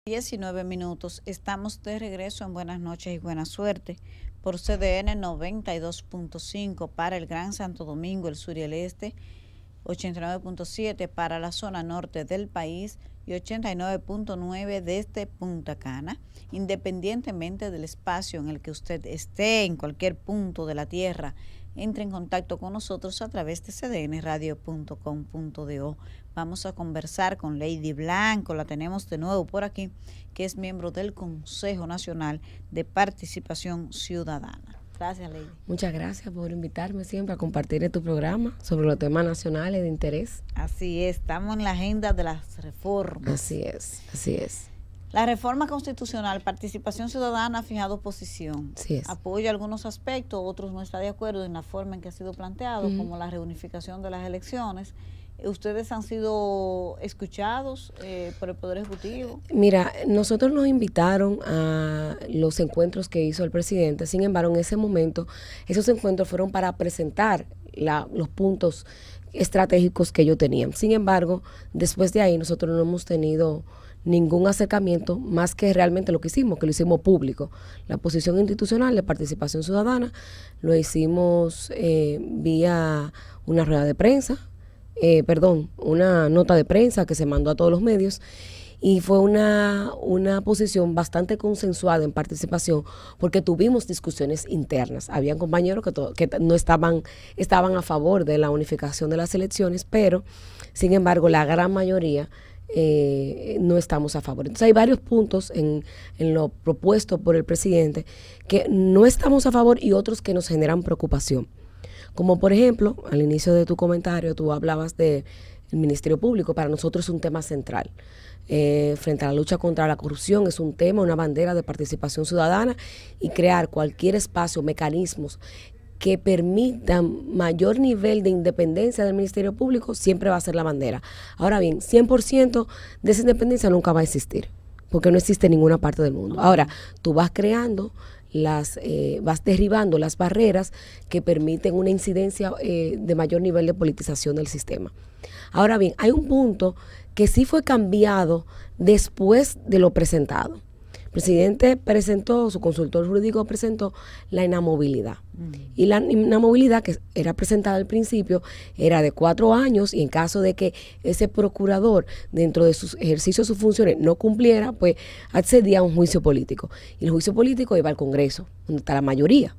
19 minutos. Estamos de regreso en Buenas noches y buena suerte por CDN 92.5 para el Gran Santo Domingo, el sur y el este, 89.7 para la zona norte del país y 89.9 desde Punta Cana. Independientemente del espacio en el que usted esté, en cualquier punto de la tierra, entre en contacto con nosotros a través de cdnradio.com.do. Vamos a conversar con Lady Blanco, la tenemos de nuevo por aquí, que es miembro del Consejo Nacional de Participación Ciudadana. Gracias, Lady. Muchas gracias por invitarme siempre a compartir en tu programa sobre los temas nacionales de interés. Así es, estamos en la agenda de las reformas. Así es, así es. La reforma constitucional, Participación Ciudadana ha fijado posición. Así es. Apoya algunos aspectos, otros no está de acuerdo en la forma en que ha sido planteado, como la reunificación de las elecciones. ¿Ustedes han sido escuchados por el Poder Ejecutivo? Mira, nosotros nos invitaron a los encuentros que hizo el presidente. Sin embargo, en ese momento, esos encuentros fueron para presentar los puntos estratégicos que ellos tenían. Sin embargo, después de ahí, nosotros no hemos tenido ningún acercamiento más que realmente lo que lo hicimos público. La posición institucional de participación ciudadana lo hicimos vía una rueda de prensa, una nota de prensa que se mandó a todos los medios, y fue una posición bastante consensuada en participación, porque tuvimos discusiones internas. Habían compañeros que no estaban a favor de la unificación de las elecciones, pero sin embargo la gran mayoría no estamos a favor. Entonces hay varios puntos en lo propuesto por el presidente que no estamos a favor y otros que nos generan preocupación. Como por ejemplo, al inicio de tu comentario, tú hablabas del Ministerio Público. Para nosotros es un tema central. Frente a la lucha contra la corrupción es un tema, una bandera de participación ciudadana, y crear cualquier espacio, mecanismos que permitan mayor nivel de independencia del Ministerio Público siempre va a ser la bandera. Ahora bien, 100% de esa independencia nunca va a existir, porque no existe en ninguna parte del mundo. Ahora, tú vas creando vas derribando las barreras que permiten una incidencia de mayor nivel de politización del sistema. Ahora bien, hay un punto que sí fue cambiado después de lo presentado. El presidente presentó, su consultor jurídico presentó la inamovilidad. Y la inamovilidad que era presentada al principio era de 4 años, y en caso de que ese procurador dentro de sus ejercicios de sus funciones no cumpliera, pues accedía a un juicio político. Y el juicio político iba al Congreso, donde está la mayoría.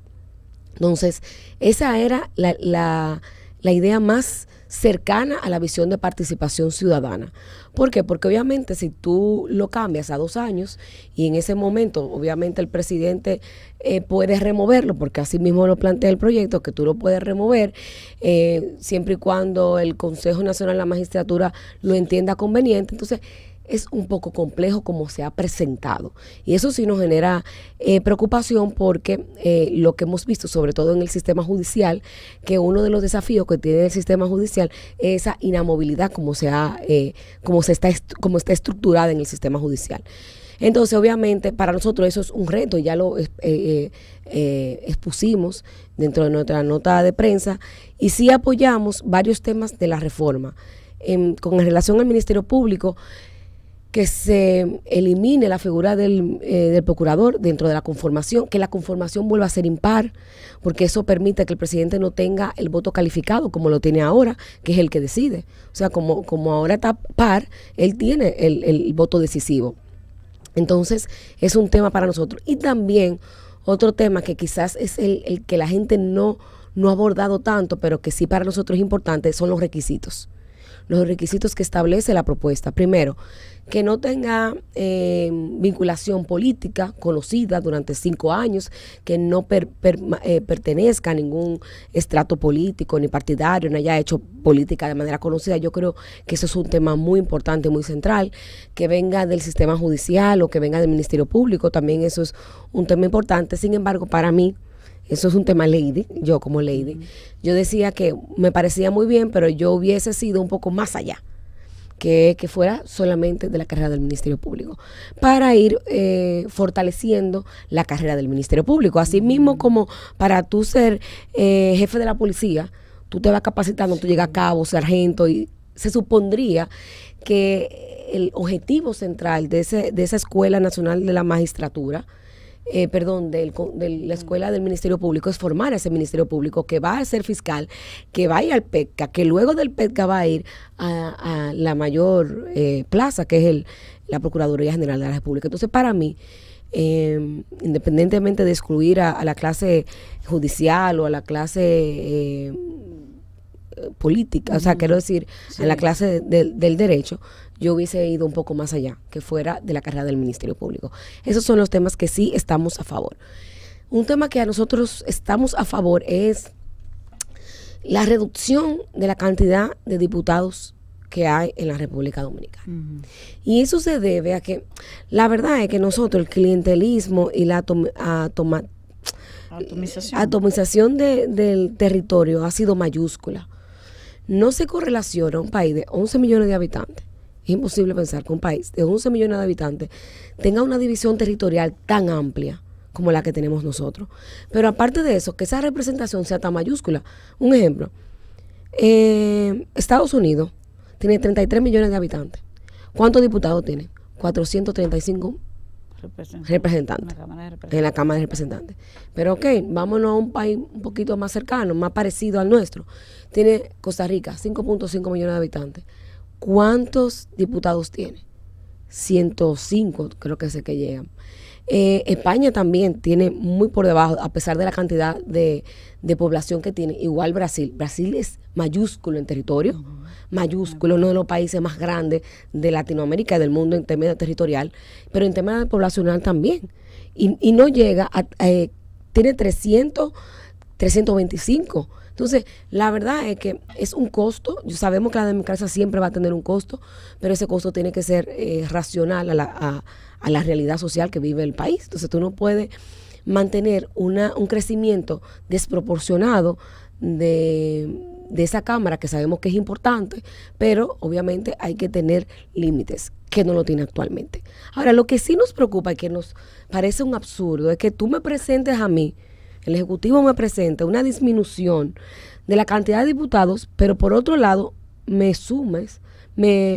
Entonces, esa era la idea más cercana a la visión de participación ciudadana. ¿Por qué? Porque obviamente si tú lo cambias a 2 años y en ese momento obviamente el presidente puede removerlo, porque así mismo lo plantea el proyecto, que tú lo puedes remover siempre y cuando el Consejo Nacional de la Magistratura lo entienda conveniente. Entonces es un poco complejo como se ha presentado, y eso sí nos genera preocupación, porque lo que hemos visto sobre todo en el sistema judicial, que uno de los desafíos que tiene el sistema judicial es esa inamovilidad como está estructurada en el sistema judicial. Entonces obviamente para nosotros eso es un reto, y ya lo expusimos dentro de nuestra nota de prensa, y sí apoyamos varios temas de la reforma. Con relación al Ministerio Público, que se elimine la figura del procurador dentro de la conformación, que la conformación vuelva a ser impar, porque eso permite que el presidente no tenga el voto calificado como lo tiene ahora, que es el que decide. O sea, como ahora está par, él tiene el voto decisivo. Entonces, es un tema para nosotros. Y también otro tema que quizás es el que la gente no ha abordado tanto, pero que sí para nosotros es importante, son los requisitos. Los requisitos que establece la propuesta. Primero, que no tenga vinculación política conocida durante 5 años, que no pertenezca a ningún estrato político ni partidario, no haya hecho política de manera conocida. Yo creo que eso es un tema muy importante, muy central. Que venga del sistema judicial o que venga del Ministerio Público, también eso es un tema importante. Sin embargo, para mí, eso es un tema lady, yo como lady. Yo decía que me parecía muy bien, pero yo hubiese sido un poco más allá, que fuera solamente de la carrera del Ministerio Público, para ir fortaleciendo la carrera del Ministerio Público. Así mismo como para tú ser jefe de la policía, tú te vas capacitando, tú llegas a cabo, sargento, y se supondría que el objetivo central de esa Escuela Nacional de la Magistratura, de la Escuela del Ministerio Público, es formar a ese Ministerio Público que va a ser fiscal, que va a ir al PETCA, que luego del PETCA va a ir a la mayor plaza, que es la Procuraduría General de la República. Entonces, para mí, independientemente de excluir a la clase judicial o a la clase política, o sea, quiero decir, a la clase del derecho, yo hubiese ido un poco más allá, que fuera de la carrera del Ministerio Público. Esos son los temas que sí estamos a favor. Un tema que a nosotros estamos a favor es la reducción de la cantidad de diputados que hay en la República Dominicana. Y eso se debe a que, la verdad es que nosotros, el clientelismo y la atomización del territorio ha sido mayúscula. No se correlaciona un país de 11 millones de habitantes. Es imposible pensar que un país de 11 millones de habitantes tenga una división territorial tan amplia como la que tenemos nosotros. Pero aparte de eso, que esa representación sea tan mayúscula. Un ejemplo, Estados Unidos tiene 33 millones de habitantes. ¿Cuántos diputados tiene? 435 representantes en la Cámara de Representantes. Pero ok, vámonos a un país un poquito más cercano, más parecido al nuestro. Tiene Costa Rica, 5.5 millones de habitantes. ¿Cuántos diputados tiene? 105, creo que es el que llegan. España también tiene muy por debajo, a pesar de la cantidad de población que tiene. Igual Brasil. Brasil es mayúsculo en territorio, mayúsculo, uno de los países más grandes de Latinoamérica y del mundo en términos territorial, pero en temas poblacional también. Y no llega tiene 325. Entonces, la verdad es que es un costo. Sabemos que la democracia siempre va a tener un costo, pero ese costo tiene que ser racional a la realidad social que vive el país. Entonces, tú no puedes mantener un crecimiento desproporcionado de esa Cámara, que sabemos que es importante, pero obviamente hay que tener límites, que no lo tiene actualmente. Ahora, lo que sí nos preocupa y que nos parece un absurdo es que tú me presentes a mí, el Ejecutivo me presenta una disminución de la cantidad de diputados, pero por otro lado me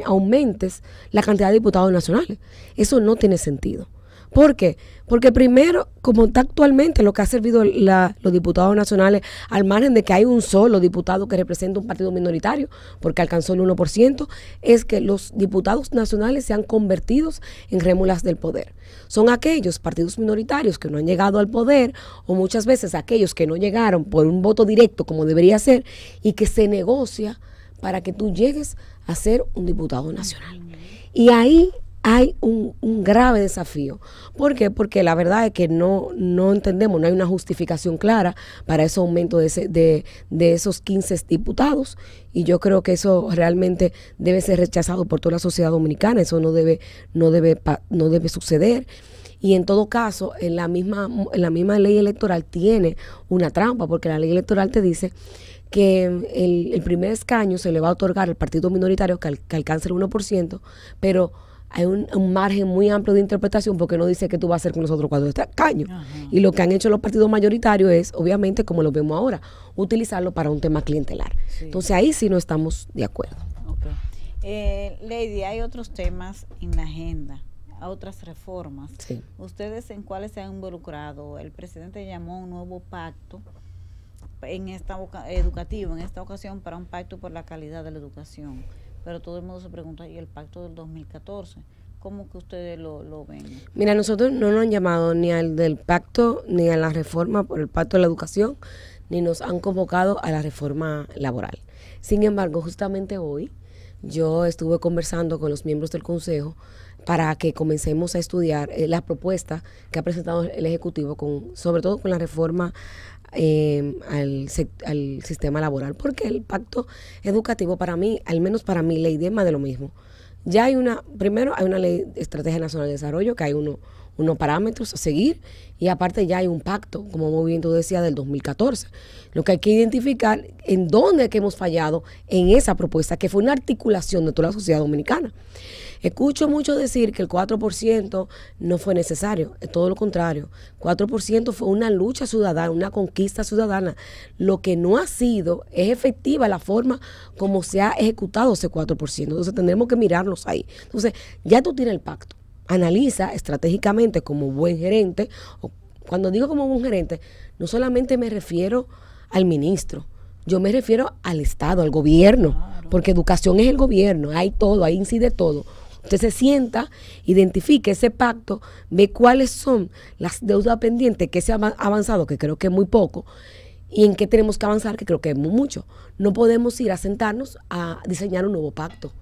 aumentes la cantidad de diputados nacionales. Eso no tiene sentido. ¿Por qué? Porque primero, como está actualmente lo que ha servido los diputados nacionales, al margen de que hay un solo diputado que representa un partido minoritario, porque alcanzó el 1%, es que los diputados nacionales se han convertido en rémulas del poder. Son aquellos partidos minoritarios que no han llegado al poder, o muchas veces aquellos que no llegaron por un voto directo como debería ser, y que se negocia para que tú llegues a ser un diputado nacional. Y ahí hay un grave desafío. ¿Por qué? Porque la verdad es que no entendemos, no hay una justificación clara para ese aumento de esos 15 diputados, y yo creo que eso realmente debe ser rechazado por toda la sociedad dominicana. Eso no debe suceder. Y en todo caso, en la misma ley electoral tiene una trampa, porque la ley electoral te dice que el primer escaño se le va a otorgar al partido minoritario que alcance el 1%, pero hay un margen muy amplio de interpretación, porque no dice qué tú vas a hacer con los otros 4 escaños. Y lo que han hecho los partidos mayoritarios es, obviamente, como lo vemos ahora, utilizarlo para un tema clientelar. Sí. Entonces ahí sí no estamos de acuerdo. Okay. Lady, hay otros temas en la agenda, otras reformas. Sí. ¿Ustedes en cuáles se han involucrado? El presidente llamó a un nuevo pacto educativo, en esta ocasión, para un pacto por la calidad de la educación. Pero todo el mundo se pregunta, ¿y el pacto del 2014? ¿Cómo que ustedes lo ven? Mira, nosotros no nos han llamado ni al del pacto, ni a la reforma por el pacto de la educación, ni nos han convocado a la reforma laboral. Sin embargo, justamente hoy yo estuve conversando con los miembros del Consejo para que comencemos a estudiar la propuesta que ha presentado el Ejecutivo, sobre todo con la reforma al sistema laboral, porque el pacto educativo, para mí, al menos para mí, la idea es más de lo mismo. Ya hay primero hay una ley de estrategia nacional de desarrollo, que hay unos parámetros a seguir, y aparte ya hay un pacto, como muy bien tú decías, del 2014. Lo que hay que identificar en dónde es que hemos fallado en esa propuesta, que fue una articulación de toda la sociedad dominicana. Escucho mucho decir que el 4% no fue necesario, es todo lo contrario. 4% fue una lucha ciudadana, una conquista ciudadana. Lo que no ha sido es efectiva la forma como se ha ejecutado ese 4%. Entonces tendremos que mirarnos ahí. Entonces, ya tú tienes el pacto. Analiza estratégicamente como buen gerente, o cuando digo como buen gerente, no solamente me refiero al ministro, yo me refiero al Estado, al gobierno, claro, porque educación es el gobierno, hay todo, ahí incide todo. Usted se sienta, identifique ese pacto, ve cuáles son las deudas pendientes que se han avanzado, que creo que es muy poco, y en qué tenemos que avanzar, que creo que es mucho. No podemos ir a sentarnos a diseñar un nuevo pacto,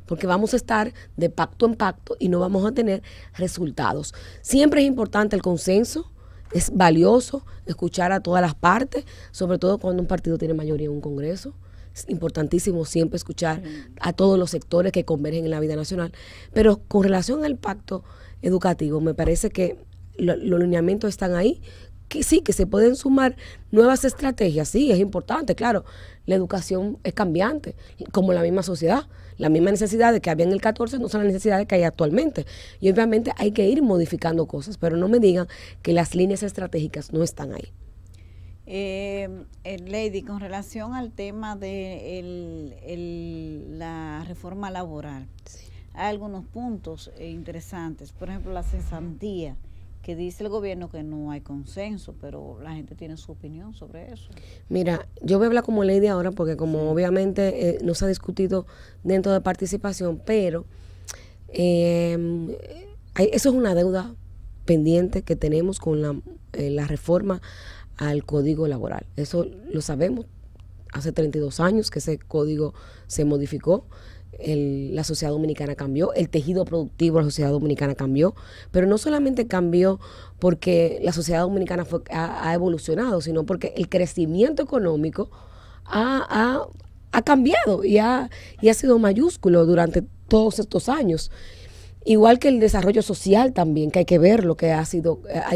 porque vamos a estar de pacto en pacto y no vamos a tener resultados. Siempre es importante el consenso, es valioso escuchar a todas las partes, sobre todo cuando un partido tiene mayoría en un congreso. Es importantísimo siempre escuchar a todos los sectores que convergen en la vida nacional. Pero con relación al pacto educativo, me parece que los lineamientos están ahí, que sí, que se pueden sumar nuevas estrategias, sí, es importante, claro. La educación es cambiante, como la misma sociedad. Las mismas necesidades que había en el 14 no son las necesidades que hay actualmente. Y obviamente hay que ir modificando cosas, pero no me digan que las líneas estratégicas no están ahí. Lady, con relación al tema de la reforma laboral, sí, hay algunos puntos interesantes. Por ejemplo, la cesantía, que dice el gobierno que no hay consenso, pero la gente tiene su opinión sobre eso. Mira, yo voy a hablar como Lady ahora, porque como obviamente no se ha discutido dentro de participación, pero eso es una deuda pendiente que tenemos con la reforma al Código Laboral. Eso lo sabemos, hace 32 años que ese código se modificó. La sociedad dominicana cambió, el tejido productivo de la sociedad dominicana cambió, pero no solamente cambió porque la sociedad dominicana ha evolucionado, sino porque el crecimiento económico ha cambiado y ha sido mayúsculo durante todos estos años. Igual que el desarrollo social también, que hay que ver lo que ha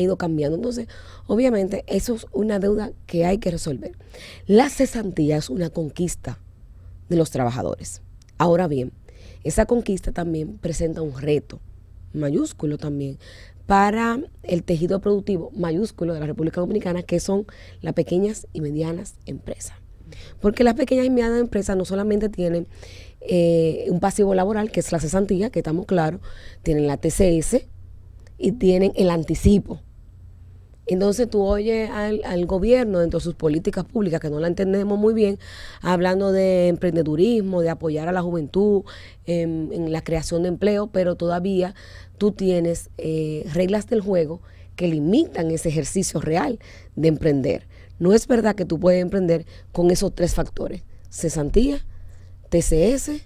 ido cambiando. Entonces, obviamente, eso es una deuda que hay que resolver. La cesantía es una conquista de los trabajadores. Ahora bien, esa conquista también presenta un reto mayúsculo también para el tejido productivo mayúsculo de la República Dominicana, que son las pequeñas y medianas empresas. Porque las pequeñas y medianas empresas no solamente tienen un pasivo laboral, que es la cesantía, que estamos claros, tienen la TCS y tienen el anticipo. Entonces tú oyes al gobierno dentro de sus políticas públicas, que no la entendemos muy bien, hablando de emprendedurismo, de apoyar a la juventud en la creación de empleo, pero todavía tú tienes reglas del juego que limitan ese ejercicio real de emprender. No es verdad que tú puedes emprender con esos tres factores: cesantía, TCS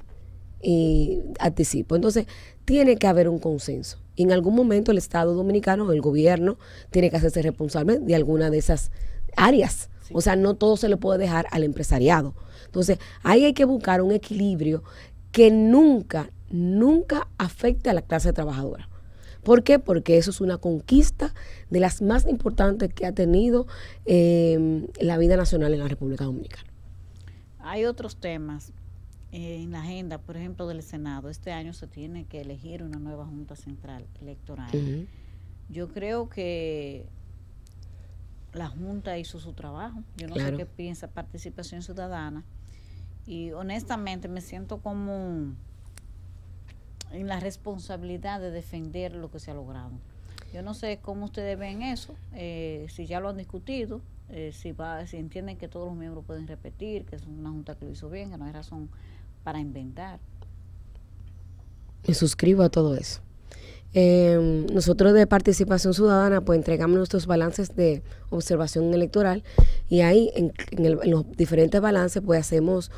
y anticipo. Entonces tiene que haber un consenso. Y en algún momento el Estado dominicano, el gobierno, tiene que hacerse responsable de alguna de esas áreas. Sí. O sea, no todo se le puede dejar al empresariado. Entonces, ahí hay que buscar un equilibrio que nunca afecte a la clase trabajadora. ¿Por qué? Porque eso es una conquista de las más importantes que ha tenido la vida nacional en la República Dominicana. Hay otros temas en la agenda, por ejemplo, del Senado. Este año se tiene que elegir una nueva Junta Central Electoral. Yo creo que la Junta hizo su trabajo. Yo no sé qué piensa Participación Ciudadana. Y honestamente me siento como en la responsabilidad de defender lo que se ha logrado. Yo no sé cómo ustedes ven eso, si ya lo han discutido, si entienden que todos los miembros pueden repetir, que es una Junta que lo hizo bien, que no hay razón para inventar. Me suscribo a todo eso. Nosotros de Participación Ciudadana pues entregamos nuestros balances de observación electoral y ahí en los diferentes balances pues hacemos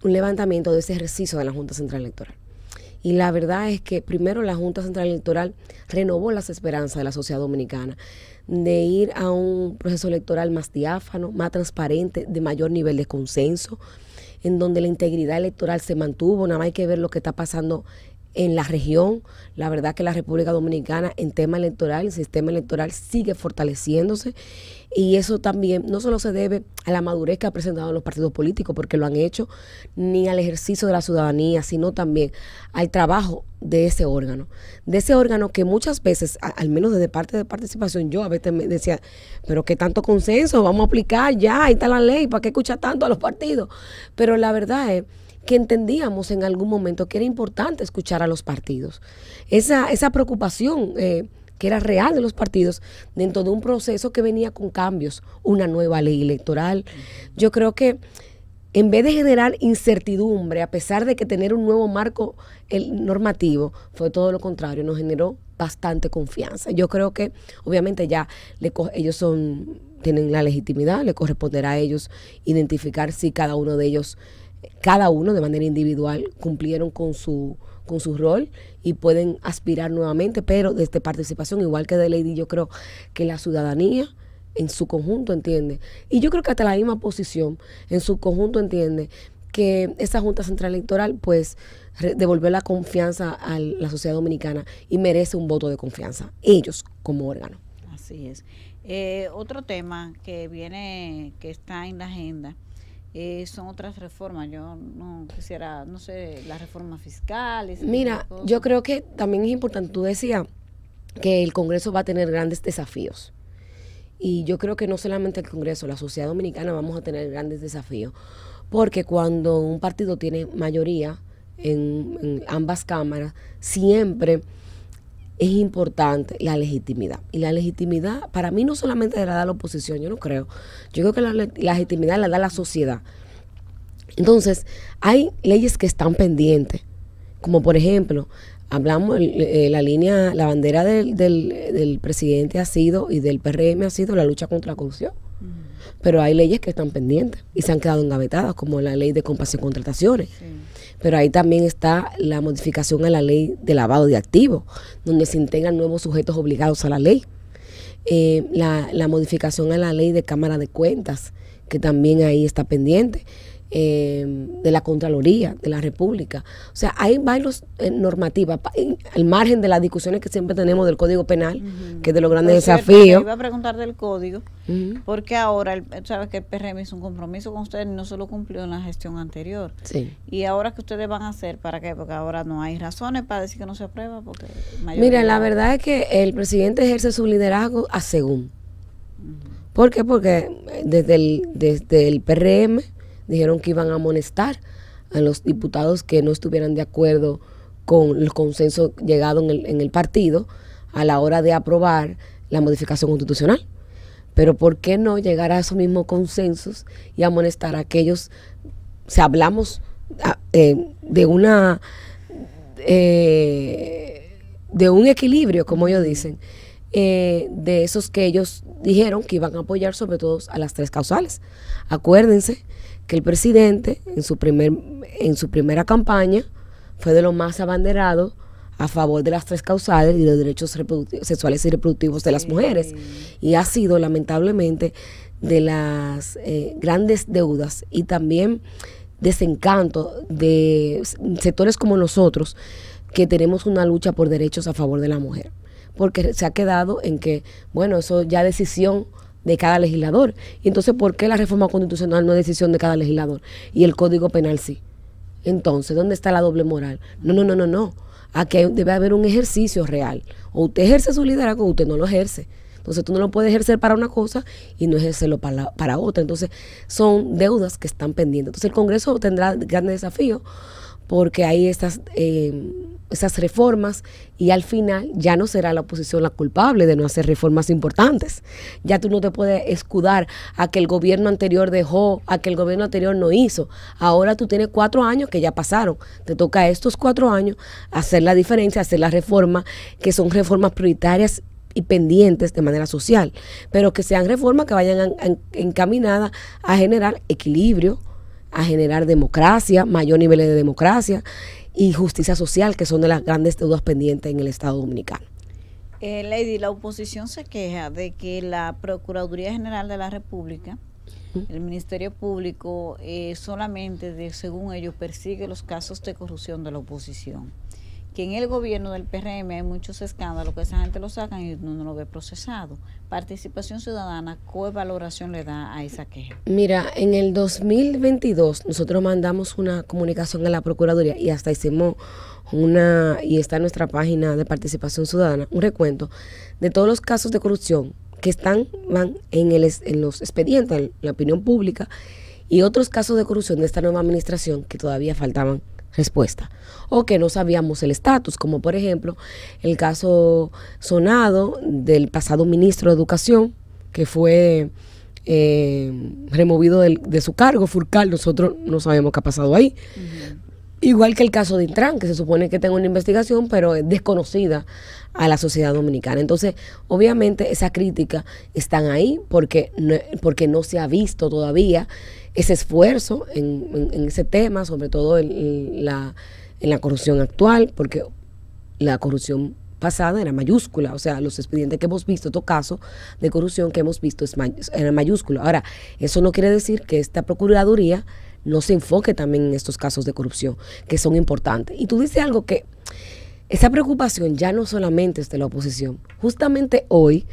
un levantamiento de ese ejercicio de la Junta Central Electoral. Y la verdad es que primero la Junta Central Electoral renovó las esperanzas de la sociedad dominicana de ir a un proceso electoral más diáfano, más transparente, de mayor nivel de consenso, en donde la integridad electoral se mantuvo. Nada más hay que ver lo que está pasando en la región. La verdad que la República Dominicana en tema electoral, el sistema electoral sigue fortaleciéndose, y eso también no solo se debe a la madurez que han presentado los partidos políticos, porque lo han hecho, ni al ejercicio de la ciudadanía, sino también al trabajo de ese órgano que muchas veces, al menos desde parte de participación, yo a veces me decía, pero qué tanto consenso, vamos a aplicar ya, ahí está la ley, ¿para qué escuchar tanto a los partidos? Pero la verdad es que entendíamos en algún momento que era importante escuchar a los partidos. Esa preocupación que era real de los partidos dentro de un proceso que venía con cambios, una nueva ley electoral. Yo creo que en vez de generar incertidumbre, a pesar de que tener un nuevo marco normativo, fue todo lo contrario, nos generó bastante confianza. Yo creo que obviamente ya ellos tienen la legitimidad, le corresponderá a ellos identificar si cada uno de ellos, cada uno de manera individual, cumplieron con su rol y pueden aspirar nuevamente, pero desde participación, igual que de Lady, yo creo que la ciudadanía en su conjunto entiende, y yo creo que hasta la misma oposición en su conjunto entiende que esa Junta Central Electoral pues devolvió la confianza a la sociedad dominicana y merece un voto de confianza, ellos como órgano. Así es. Otro tema que está en la agenda son otras reformas. Yo no quisiera, no sé, las reformas fiscales. Mira, yo creo que también es importante, tú decías que el Congreso va a tener grandes desafíos. Y yo creo que no solamente el Congreso, la sociedad dominicana vamos a tener grandes desafíos, porque cuando un partido tiene mayoría en ambas cámaras, siempre es importante la legitimidad. Y la legitimidad, para mí, no solamente la da la oposición, yo no creo. Yo creo que la legitimidad la da la sociedad. Entonces, hay leyes que están pendientes, como por ejemplo, hablamos, la bandera del presidente ha sido, y del PRM ha sido, la lucha contra la corrupción. Pero hay leyes que están pendientes y se han quedado engavetadas, como la ley de compras y contrataciones. Sí. Pero ahí también está la modificación a la ley de lavado de activos, donde se integran nuevos sujetos obligados a la ley. La modificación a la ley de Cámara de Cuentas, que también ahí está pendiente. De la Contraloría de la República. O sea, hay varios normativas al margen de las discusiones que siempre tenemos del Código Penal, que es de los grandes desafíos. Iba a preguntar del Código, porque ahora, sabes que el PRM hizo un compromiso con ustedes y no se lo cumplió en la gestión anterior. Sí. Y ahora, ¿qué ustedes van a hacer? ¿Para qué? Porque ahora no hay razones para decir que no se aprueba. Porque mira, la verdad es que el presidente ejerce su liderazgo a según. ¿Por qué? Porque desde el PRM dijeron que iban a amonestar a los diputados que no estuvieran de acuerdo con el consenso llegado en el partido a la hora de aprobar la modificación constitucional. Pero ¿por qué no llegar a esos mismos consensos y amonestar a aquellos, si hablamos de un equilibrio, como ellos dicen, de esos que ellos dijeron que iban a apoyar sobre todo a las tres causales? Acuérdense que el presidente en su primera campaña fue de los más abanderados a favor de las tres causales y de los derechos sexuales y reproductivos de las mujeres, y ha sido lamentablemente de las grandes deudas y también desencanto de sectores como nosotros, que tenemos una lucha por derechos a favor de la mujer, porque se ha quedado en que, bueno, eso ya es decisión de cada legislador. Y entonces, ¿por qué la reforma constitucional no es decisión de cada legislador y el Código Penal sí? Entonces, ¿dónde está la doble moral? No. Aquí debe haber un ejercicio real. O usted ejerce su liderazgo o usted no lo ejerce. Entonces, tú no lo puedes ejercer para una cosa y no ejercerlo para otra. Entonces, son deudas que están pendientes. Entonces, el Congreso tendrá grandes desafíos, porque hay esas reformas, y al final ya no será la oposición la culpable de no hacer reformas importantes. Ya tú no te puedes escudar a que el gobierno anterior dejó, a que el gobierno anterior no hizo. Ahora tú tienes 4 años que ya pasaron. Te toca estos 4 años hacer la diferencia, hacer las reformas, que son reformas prioritarias y pendientes de manera social, pero que sean reformas que vayan encaminadas a generar equilibrio, a generar democracia, mayor nivel de democracia y justicia social, que son de las grandes deudas pendientes en el Estado Dominicano. Lady, la oposición se queja de que la Procuraduría General de la República, el Ministerio Público, solamente, según ellos, persigue los casos de corrupción de la oposición, que en el gobierno del PRM hay muchos escándalos, que esa gente lo sacan y uno no lo ve procesado. Participación Ciudadana, ¿qué valoración le da a esa queja? Mira, en el 2022 nosotros mandamos una comunicación a la Procuraduría y hasta hicimos y está en nuestra página de Participación Ciudadana, un recuento de todos los casos de corrupción que van en los expedientes, en la opinión pública, y otros casos de corrupción de esta nueva administración que todavía faltaban respuesta o que no sabíamos el estatus, como por ejemplo el caso sonado del pasado ministro de Educación que fue removido de su cargo, Furcal. Nosotros no sabemos qué ha pasado ahí. Igual que el caso de Intran, que se supone que tenga una investigación, pero es desconocida a la sociedad dominicana. Entonces, obviamente, esas críticas están ahí porque no se ha visto todavía ese esfuerzo en ese tema, sobre todo en la corrupción actual, porque la corrupción pasada era mayúscula. O sea, los expedientes que hemos visto, estos casos de corrupción que hemos visto eran mayúsculos. Ahora, eso no quiere decir que esta Procuraduría no se enfoque también en estos casos de corrupción, que son importantes. Y tú dices algo que esa preocupación ya no solamente es de la oposición. Justamente hoy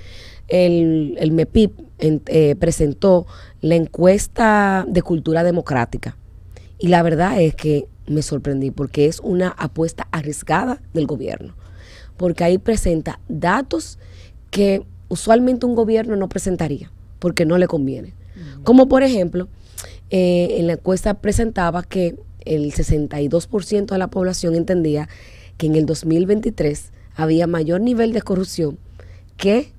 el MEPIP presentó la encuesta de cultura democrática. Y la verdad es que me sorprendí porque es una apuesta arriesgada del gobierno. Porque ahí presenta datos que usualmente un gobierno no presentaría porque no le conviene. Como por ejemplo, en la encuesta presentaba que el 62% de la población entendía que en el 2023 había mayor nivel de corrupción que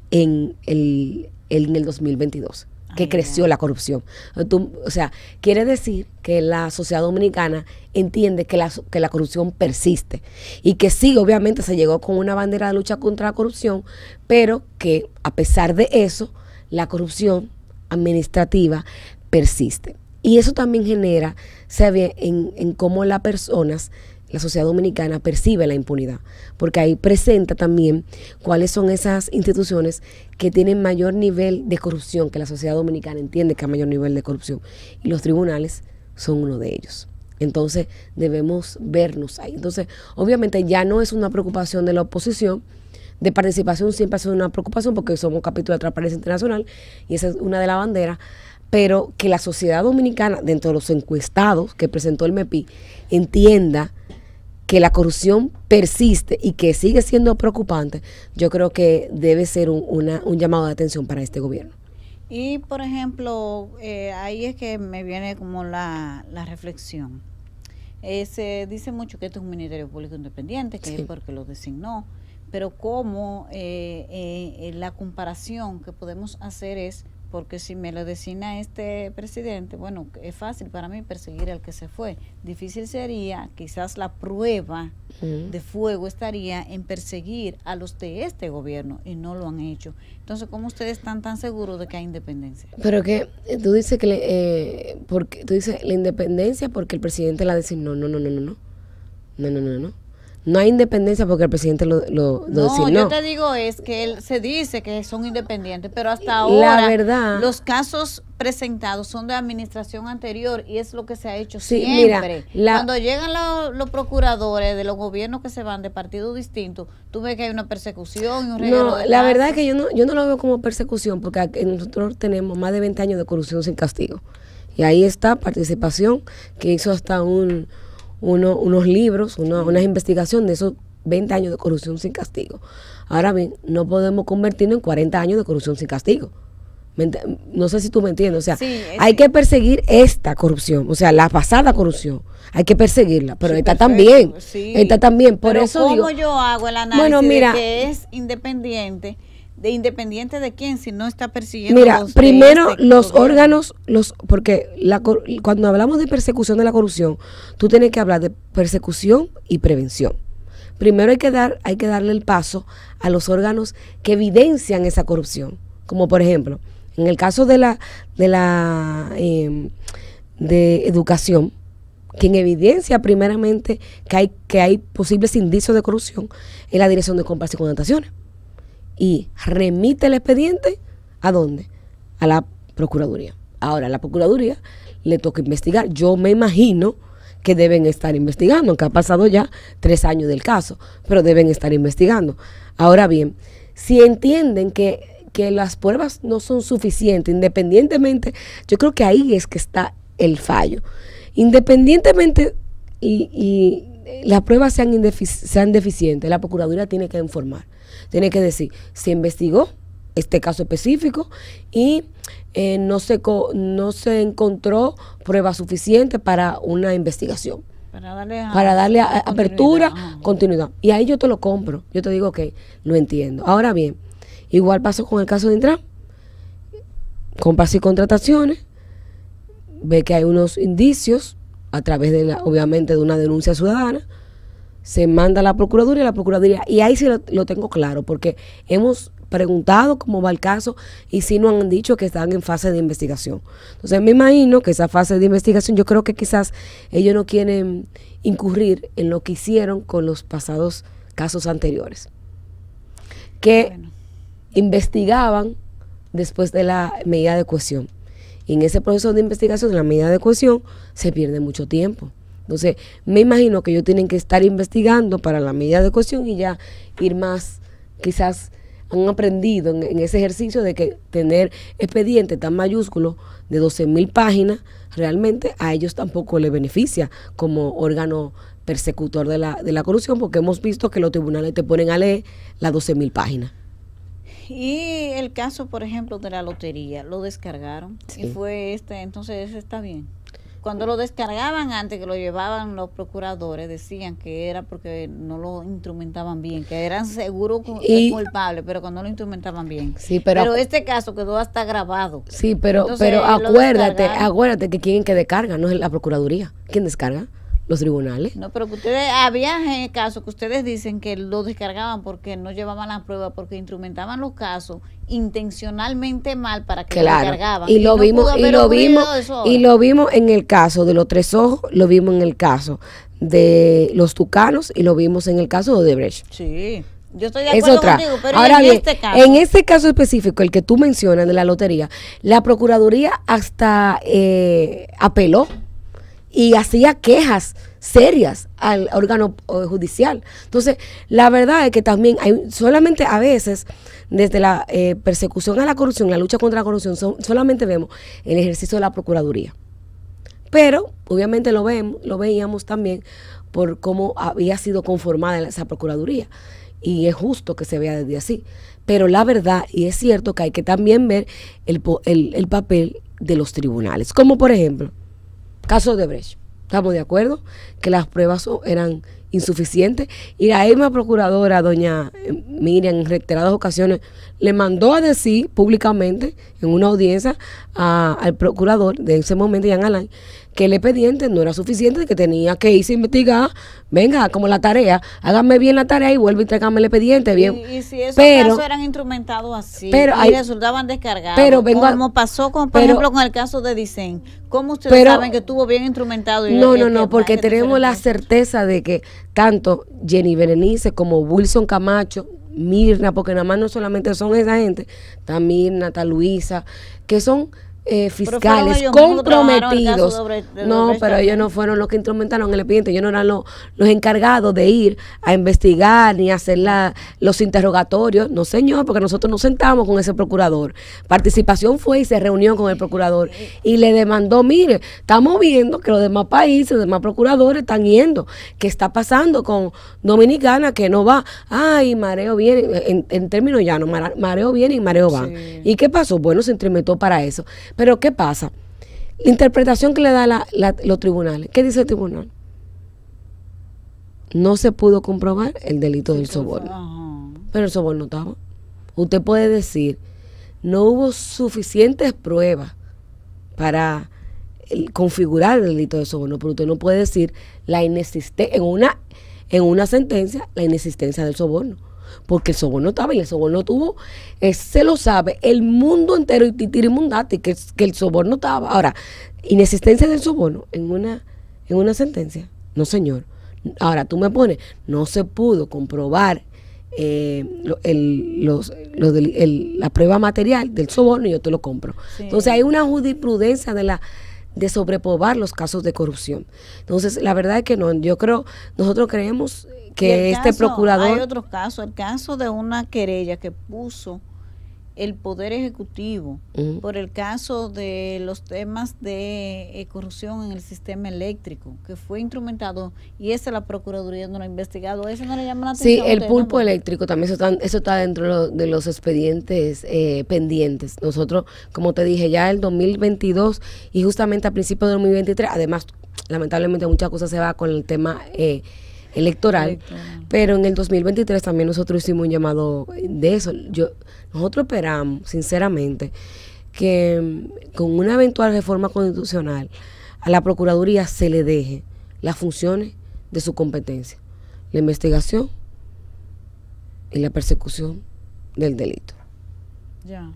en el 2022, que creció la corrupción. O sea, quiere decir que la sociedad dominicana entiende que la corrupción persiste y que sí, obviamente se llegó con una bandera de lucha contra la corrupción, pero que a pesar de eso, la corrupción administrativa persiste. Y eso también genera, se ve en cómo las personas, la sociedad dominicana percibe la impunidad, porque ahí presenta también cuáles son esas instituciones que tienen mayor nivel de corrupción, que la sociedad dominicana entiende que hay mayor nivel de corrupción, y los tribunales son uno de ellos. Entonces debemos vernos ahí. Entonces, obviamente ya no es una preocupación de la oposición. De participación siempre ha sido una preocupación porque somos capítulo de Transparencia Internacional y esa es una de las banderas, pero que la sociedad dominicana, dentro de los encuestados que presentó el MEPI, entienda que la corrupción persiste y que sigue siendo preocupante, yo creo que debe ser un llamado de atención para este gobierno. Y, por ejemplo, ahí es que me viene como la reflexión. Se dice mucho que este es un Ministerio Público Independiente, que sí, es porque lo designó, pero como la comparación que podemos hacer es, porque si me lo designa este presidente, bueno, es fácil para mí perseguir al que se fue. Difícil sería, quizás la prueba de fuego estaría en perseguir a los de este gobierno y no lo han hecho. Entonces, ¿cómo ustedes están tan seguros de que hay independencia? Pero que tú dices que porque tú dices la independencia porque el presidente la designó. No. No hay independencia porque el presidente lo designó. No, yo te digo es que él se dice que son independientes, pero hasta ahora la verdad, los casos presentados son de administración anterior y es lo que se ha hecho sí, siempre. Mira, cuando llegan los procuradores de los gobiernos que se van de partidos distintos, tú ves que hay una persecución y un reguero de la verdad es que yo no lo veo como persecución porque nosotros tenemos más de 20 años de corrupción sin castigo. Y ahí está Participación, que hizo hasta unos libros, unas investigaciones de esos 20 años de corrupción sin castigo. Ahora bien, no podemos convertirnos en 40 años de corrupción sin castigo. No sé si tú me entiendes. O sea, sí, hay que perseguir esta corrupción, o sea, la pasada corrupción. Hay que perseguirla, pero sí, esta también. Sí. Esta también. Por pero eso ¿cómo digo, yo hago el análisis de que es independiente? ¿De independiente de quién si no está persiguiendo? Mira, primero los órganos, porque cuando hablamos de persecución de la corrupción, tú tienes que hablar de persecución y prevención. Primero hay que darle el paso a los órganos que evidencian esa corrupción, como por ejemplo, en el caso de educación, quien evidencia primeramente que hay posibles indicios de corrupción es la Dirección de Compras y Contrataciones. Y remite el expediente ¿a dónde? A la Procuraduría. Ahora, a la Procuraduría le toca investigar. Yo me imagino que deben estar investigando, aunque ha pasado ya 3 años del caso, pero deben estar investigando. Ahora bien, si entienden que las pruebas no son suficientes, independientemente, yo creo que ahí es que está el fallo. Independientemente y las pruebas sean deficientes, la Procuraduría tiene que informar, tiene que decir, se investigó este caso específico y no se encontró prueba suficiente para una investigación. Para darle apertura, continuidad. Y ahí yo te lo compro, yo te digo que lo entiendo. Ahora bien, igual pasó con el caso de Intran, compras y contrataciones, ve que hay unos indicios a través de obviamente de una denuncia ciudadana, se manda a la Procuraduría, y ahí sí lo tengo claro, porque hemos preguntado cómo va el caso y sí nos han dicho que están en fase de investigación. Entonces me imagino que esa fase de investigación, yo creo que quizás ellos no quieren incurrir en lo que hicieron con los pasados casos anteriores, que investigaban después de la medida de cohesión. Y en ese proceso de investigación de la medida de cohesión se pierde mucho tiempo. Entonces, me imagino que ellos tienen que estar investigando para la medida de cohesión y ya ir más, quizás han aprendido en ese ejercicio de que tener expediente tan mayúsculo de 12.000 páginas, realmente a ellos tampoco les beneficia como órgano persecutor de la corrupción, porque hemos visto que los tribunales te ponen a leer las 12.000 páginas. Y el caso, por ejemplo, de la lotería, lo descargaron, sí. Y fue entonces ese está bien. Cuando lo descargaban antes, que lo llevaban los procuradores, decían que era porque no lo instrumentaban bien, que eran seguros culpables, pero cuando no lo instrumentaban bien. Sí, pero este caso quedó hasta grabado. Sí, pero acuérdate que quien que descarga no es la Procuraduría. ¿Quién descarga? Los tribunales. No, pero que ustedes, había casos que ustedes dicen que lo descargaban porque no llevaban la prueba, porque instrumentaban los casos intencionalmente mal para que lo descargaban. Y lo vimos en el caso de los Tres Ojos, lo vimos en el caso de los Tucanos y lo vimos en el caso de Odebrecht. Sí. Yo estoy de acuerdo contigo, pero ahora bien, en este caso específico, el que tú mencionas de la lotería, la Procuraduría hasta apeló y hacía quejas serias al órgano judicial. Entonces, la verdad es que también hay solamente a veces, desde la persecución a la corrupción, la lucha contra la corrupción, solamente vemos el ejercicio de la Procuraduría. Pero, obviamente lo veíamos también por cómo había sido conformada esa Procuraduría. Y es justo que se vea desde así. Pero la verdad, y es cierto que hay que también ver el papel de los tribunales. Como por ejemplo, caso de Odebrecht, estamos de acuerdo que las pruebas eran insuficientes y la misma procuradora, doña Miriam, en reiteradas ocasiones le mandó a decir públicamente en una audiencia al procurador de ese momento, Jean Alain, que el expediente no era suficiente, que tenía que irse a investigar, venga, como la tarea, hágame bien la tarea y vuelve y tráigame el expediente bien. Y si esos casos eran instrumentados así y resultaban descargados, como pasó por ejemplo con el caso de Dicen, ¿cómo ustedes saben que estuvo bien instrumentado? No, porque tenemos la certeza de que tanto Jenny Berenice como Wilson Camacho, Mirna, porque nada más no solamente son esa gente, está Mirna, está Luisa, que son fiscales comprometidos. Pero ellos no fueron los que instrumentaron el expediente, ellos no eran los encargados de ir a investigar ni hacer los interrogatorios. No, señor, porque nosotros nos sentamos con ese procurador. Participación fue y se reunió con el procurador y le demandó, mire, estamos viendo que los demás países, los demás procuradores están yendo. ¿Qué está pasando con Dominicana que no va? Ay, mareo viene, en términos llanos, mareo viene y mareo va. Sí. ¿Y qué pasó? Bueno, se instrumentó para eso. Pero ¿qué pasa? La interpretación que le da los tribunales. ¿Qué dice el tribunal? No se pudo comprobar el delito del soborno. Pero el soborno estaba. Usted puede decir, no hubo suficientes pruebas para configurar el delito del soborno, pero usted no puede decir la inexistencia, en una sentencia, la inexistencia del soborno. Porque el soborno estaba y el soborno tuvo, se lo sabe el mundo entero y tirimundati que el soborno estaba. Ahora, inexistencia del soborno en una sentencia, no señor. Ahora tú me pones, no se pudo comprobar la prueba material del soborno y yo te lo compro. Sí. Entonces hay una jurisprudencia de de sobrepobar los casos de corrupción. Entonces, la verdad es que no, nosotros creemos que este procurador... Hay otro caso, el caso de una querella que puso el Poder Ejecutivo por el caso de los temas de corrupción en el sistema eléctrico, que fue instrumentado, y esa la Procuraduría no lo ha investigado. ¿Eso no le llama la atención? Sí, el pulpo eléctrico también, eso está dentro de los expedientes pendientes. Nosotros, como te dije, ya el 2022 y justamente a principios de 2023, además, lamentablemente muchas cosas se van con el tema electoral, pero en el 2023 también nosotros hicimos un llamado de eso. Nosotros esperamos, sinceramente, que con una eventual reforma constitucional a la Procuraduría se le deje las funciones de su competencia, la investigación y la persecución del delito.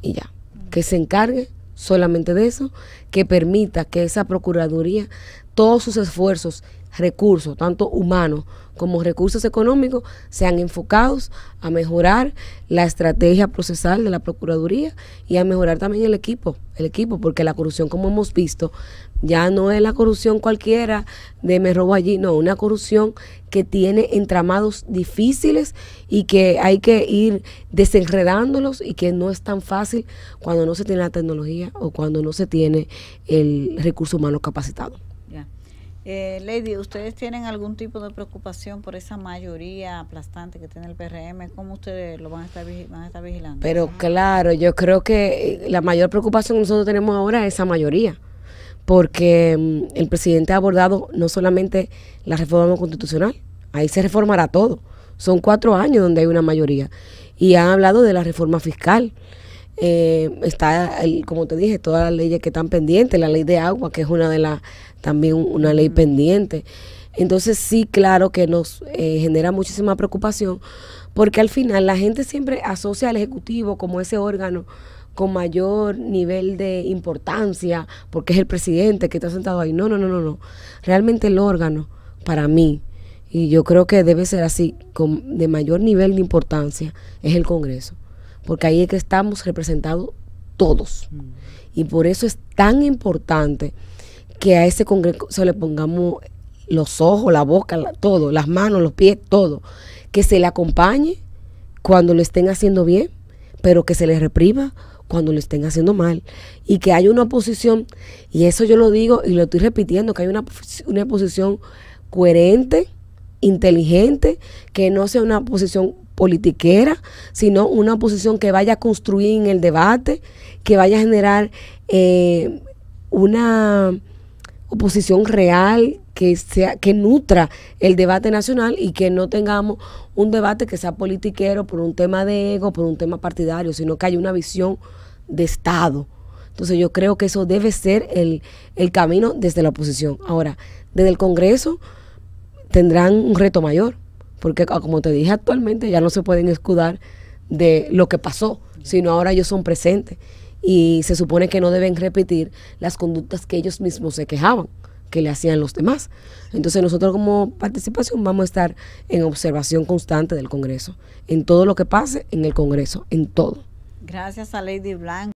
Y ya, que se encargue solamente de eso, que permita que esa Procuraduría, todos sus esfuerzos, recursos, tanto humanos como recursos económicos, sean enfocados a mejorar la estrategia procesal de la Procuraduría y a mejorar también el equipo, porque la corrupción, como hemos visto, ya no es la corrupción cualquiera de me robo allí, no, una corrupción que tiene entramados difíciles y que hay que ir desenredándolos y que no es tan fácil cuando no se tiene la tecnología o cuando no se tiene el recurso humano capacitado. Lady, ¿ustedes tienen algún tipo de preocupación por esa mayoría aplastante que tiene el PRM? ¿Cómo ustedes lo van a estar vigilando? Pero claro, yo creo que la mayor preocupación que nosotros tenemos ahora es esa mayoría, porque el presidente ha abordado no solamente la reforma constitucional, ahí se reformará todo. Son 4 años donde hay una mayoría. Y han hablado de la reforma fiscal. Está, como te dije, todas las leyes que están pendientes, la ley de agua, que es también una ley pendiente. Entonces sí, claro que nos genera muchísima preocupación, porque al final la gente siempre asocia al Ejecutivo como ese órgano con mayor nivel de importancia, porque es el presidente que está sentado ahí. No. Realmente el órgano, para mí, y yo creo que debe ser así, de mayor nivel de importancia, es el Congreso, porque ahí es que estamos representados todos. Y por eso es tan importante que a ese Congreso le pongamos los ojos, la boca, todo, las manos, los pies, todo. Que se le acompañe cuando lo estén haciendo bien, pero que se le reprima cuando lo estén haciendo mal. Y que haya una oposición, y eso yo lo digo y lo estoy repitiendo, que haya una oposición coherente, inteligente, que no sea una oposición politiquera, sino una oposición que vaya a construir en el debate, que vaya a generar una oposición real, que nutra el debate nacional y que no tengamos un debate que sea politiquero por un tema de ego, por un tema partidario, sino que haya una visión de Estado. Entonces yo creo que eso debe ser el camino desde la oposición. Ahora, desde el Congreso tendrán un reto mayor, porque como te dije, actualmente ya no se pueden escudar de lo que pasó, sino ahora ellos son presentes y se supone que no deben repetir las conductas que ellos mismos se quejaban que le hacían los demás. Entonces nosotros como participación vamos a estar en observación constante del Congreso, en todo lo que pase en el Congreso, en todo. Gracias a Lady Blanco.